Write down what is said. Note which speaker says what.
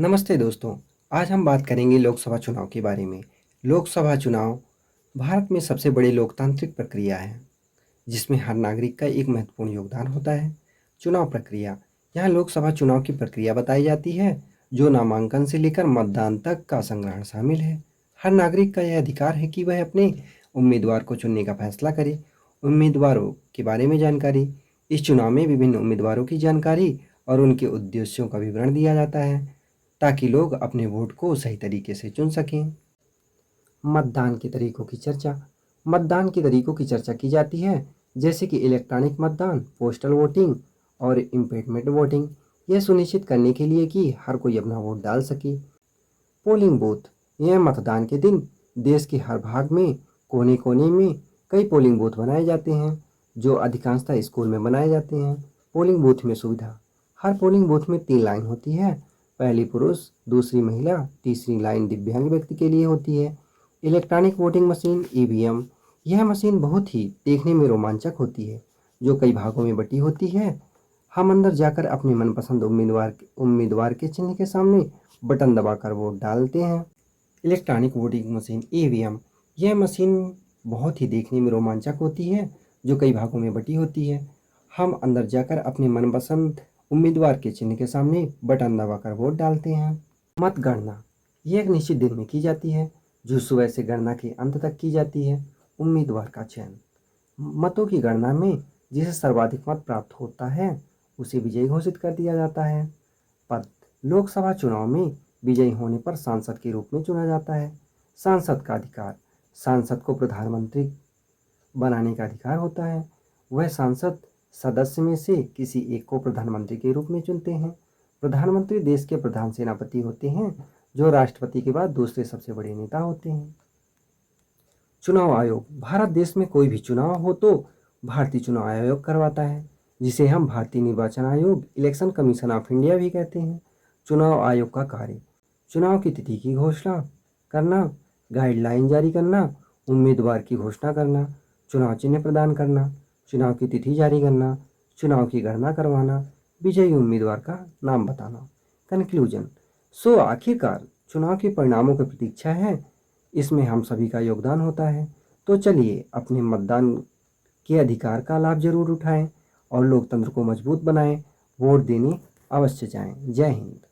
Speaker 1: नमस्ते दोस्तों। आज हम बात करेंगे लोकसभा चुनाव के बारे में। लोकसभा चुनाव भारत में सबसे बड़ी लोकतांत्रिक प्रक्रिया है, जिसमें हर नागरिक का एक महत्वपूर्ण योगदान होता है। चुनाव प्रक्रिया, यहाँ लोकसभा चुनाव की प्रक्रिया बताई जाती है, जो नामांकन से लेकर मतदान तक का संग्रहण शामिल है। हर नागरिक का यह अधिकार है कि वह अपने उम्मीदवार को चुनने का फैसला करे। उम्मीदवारों के बारे में जानकारी, इस चुनाव में विभिन्न उम्मीदवारों की जानकारी और उनके उद्देश्यों का विवरण दिया जाता है, ताकि लोग अपने वोट को सही तरीके से चुन सकें। मतदान के तरीकों की चर्चा, मतदान के तरीकों की चर्चा की जाती है, जैसे कि इलेक्ट्रॉनिक मतदान, पोस्टल वोटिंग और इम्पीचमेंट वोटिंग, यह सुनिश्चित करने के लिए कि हर कोई अपना वोट डाल सके। पोलिंग बूथ, यह मतदान के दिन देश के हर भाग में कोने कोने में कई पोलिंग बूथ बनाए जाते हैं, जो अधिकांशतः स्कूल में बनाए जाते हैं। पोलिंग बूथ में सुविधा, हर पोलिंग बूथ में 3 लाइन होती है, पहली पुरुष, दूसरी महिला, तीसरी लाइन दिव्यांग व्यक्ति के लिए होती है। इलेक्ट्रॉनिक वोटिंग मशीन ईवीएम, यह मशीन बहुत ही देखने में रोमांचक होती है, जो कई भागों में बटी होती है। हम अंदर जाकर अपने मनपसंद उम्मीदवार के चिन्ह के सामने बटन दबाकर वोट डालते हैं। इलेक्ट्रॉनिक वोटिंग मशीन ईवीएम, यह मशीन बहुत ही देखने में रोमांचक होती है, जो कई भागों में बटी होती है। हम अंदर जाकर अपने मनपसंद उम्मीदवार के चिन्ह के सामने बटन दबाकर वोट डालते हैं। मतगणना, यह एक निश्चित दिन में की जाती है, जो सुबह से गणना के अंत तक की जाती है। उम्मीदवार का चयन, मतों की गणना में जिसे सर्वाधिक मत प्राप्त होता है, उसे विजयी घोषित कर दिया जाता है। पद, लोकसभा चुनाव में विजयी होने पर सांसद के रूप में चुना जाता है। सांसद का अधिकार, सांसद को प्रधानमंत्री बनाने का अधिकार होता है। वह सांसद सदस्य में से किसी एक को प्रधानमंत्री के रूप में चुनते हैं। प्रधानमंत्री देश के प्रधान सेनापति होते हैं, जो राष्ट्रपति के बाद दूसरे सबसे बड़े नेता होते हैं। चुनाव आयोग, भारत देश में कोई भी चुनाव हो तो भारतीय चुनाव आयोग करवाता है, जिसे हम भारतीय निर्वाचन आयोग, इलेक्शन कमीशन ऑफ इंडिया भी कहते हैं। चुनाव आयोग का कार्य, चुनाव की तिथि की घोषणा करना, गाइडलाइन जारी करना, उम्मीदवार की घोषणा करना, चुनाव चिन्ह प्रदान करना, चुनाव की तिथि जारी करना, चुनाव की गणना करवाना, विजयी उम्मीदवार का नाम बताना। कंक्लूजन, आखिरकार चुनाव के परिणामों की प्रतीक्षा है, इसमें हम सभी का योगदान होता है। तो चलिए अपने मतदान के अधिकार का लाभ जरूर उठाएं और लोकतंत्र को मजबूत बनाएं। वोट देने अवश्य जाएं। जय हिंद।